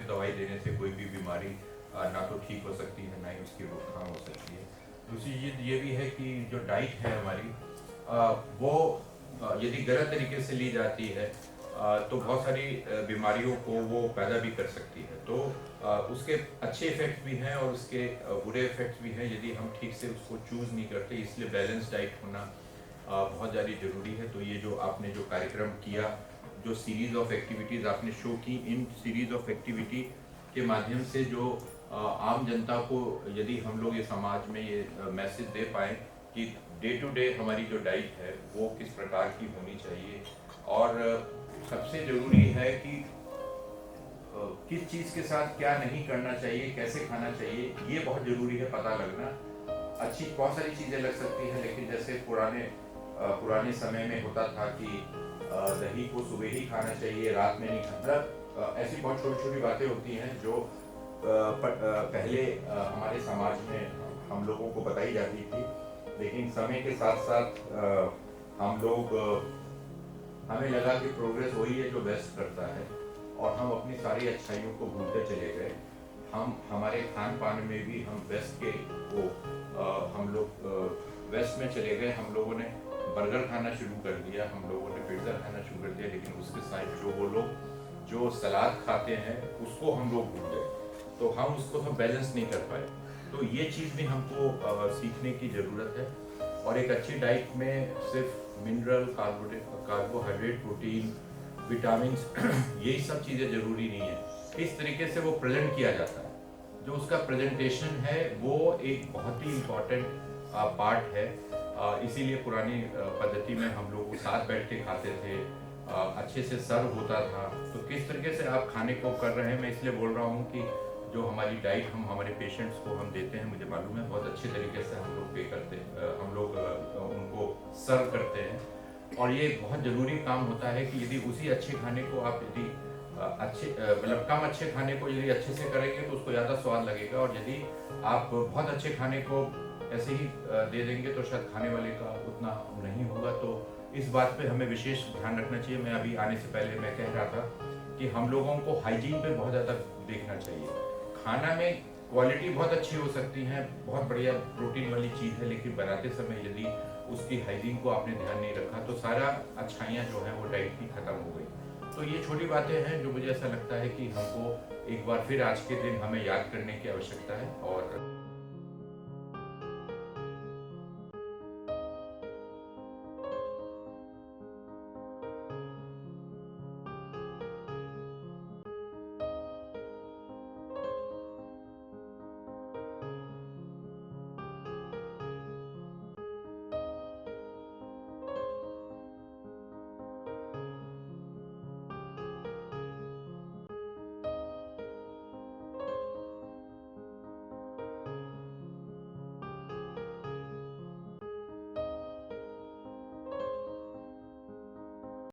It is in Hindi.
दवाई देने से कोई भी बीमारी ना तो ठीक हो सकती है, ना ही उसकी रोकथाम हो सकती है। दूसरी चीज़ ये भी है कि जो डाइट है हमारी वो यदि गलत तरीके से ली जाती है तो बहुत सारी बीमारियों को वो पैदा भी कर सकती है। तो उसके अच्छे इफ़ेक्ट्स भी हैं और उसके बुरे इफ़ेक्ट्स भी हैं यदि हम ठीक से उसको चूज़ नहीं करते। इसलिए बैलेंस डाइट होना बहुत ज़्यादा ज़रूरी है। तो ये जो आपने जो कार्यक्रम किया, जो सीरीज़ ऑफ एक्टिविटीज़ आपने शो की, इन सीरीज़ ऑफ एक्टिविटी के माध्यम से जो आम जनता को यदि हम लोग ये समाज में ये मैसेज दे पाएँ कि डे टू डे हमारी जो डाइट है वो किस प्रकार की होनी चाहिए, और सबसे ज़रूरी है कि किस चीज़ के साथ क्या नहीं करना चाहिए, कैसे खाना चाहिए, ये बहुत ज़रूरी है पता लगना। अच्छी बहुत सारी चीज़ें लग सकती हैं, लेकिन जैसे पुराने समय में होता था कि दही को सुबह ही खाना चाहिए, रात में नहीं खाना, मतलब ऐसी बहुत छोटी छोटी बातें होती हैं जो पहले हमारे समाज में हम लोगों को बताई जाती थी। लेकिन समय के साथ साथ हम लोग हमें लगा कि प्रोग्रेस वही है जो वेस्ट करता है, और हम अपनी सारी अच्छाइयों को भूलते चले गए। हम हमारे खान पान में भी हम वेस्ट के वो हम लोग वेस्ट में चले गए। हम लोगों ने बर्गर खाना शुरू कर दिया, हम लोगों ने पिज़्ज़ा खाना शुरू कर दिया, लेकिन उसके साथ जो वो लोग जो सलाद खाते हैं उसको हम लोग भूल गए, तो हम उसको तो बैलेंस नहीं कर पाए। तो ये चीज़ भी हमको सीखने की ज़रूरत है। और एक अच्छी डाइट में सिर्फ मिनरल, कार्बोहाइड्रेट, प्रोटीन, विटामिन यही सब चीज़ें ज़रूरी नहीं है। किस तरीके से वो प्रेजेंट किया जाता है, जो उसका प्रेजेंटेशन है वो एक बहुत ही इम्पॉर्टेंट पार्ट है। इसीलिए पुरानी पद्धति में हम लोग साथ बैठ के खाते थे, अच्छे से सर्व होता था। तो किस तरीके से आप खाने को कर रहे हैं, मैं इसलिए बोल रहा हूँ कि जो हमारी डाइट हम हमारे पेशेंट्स को हम देते हैं, मुझे मालूम है बहुत अच्छे तरीके से हम लोग पे करते हैं, हम लोग उनको सर्व करते हैं। और ये बहुत ज़रूरी काम होता है कि यदि उसी अच्छे खाने को आप यदि अच्छे मतलब कम अच्छे खाने को यदि अच्छे से करेंगे तो उसको ज़्यादा स्वाद लगेगा, और यदि आप बहुत अच्छे खाने को ऐसे ही दे देंगे तो शायद खाने वाले का उतना नहीं होगा। तो इस बात पे हमें विशेष ध्यान रखना चाहिए। मैं अभी आने से पहले मैं कह रहा था कि हम लोगों को हाइजीन पे बहुत ज़्यादा देखना चाहिए। खाना में क्वालिटी बहुत अच्छी हो सकती है, बहुत बढ़िया प्रोटीन वाली चीज़ है, लेकिन बनाते समय यदि उसकी हाइजीन को आपने ध्यान नहीं रखा तो सारा अच्छाइयाँ जो हैं वो डाइट की ख़त्म हो गई। तो ये छोटी बातें हैं जो मुझे ऐसा लगता है कि हमको एक बार फिर आज के दिन हमें याद करने की आवश्यकता है। और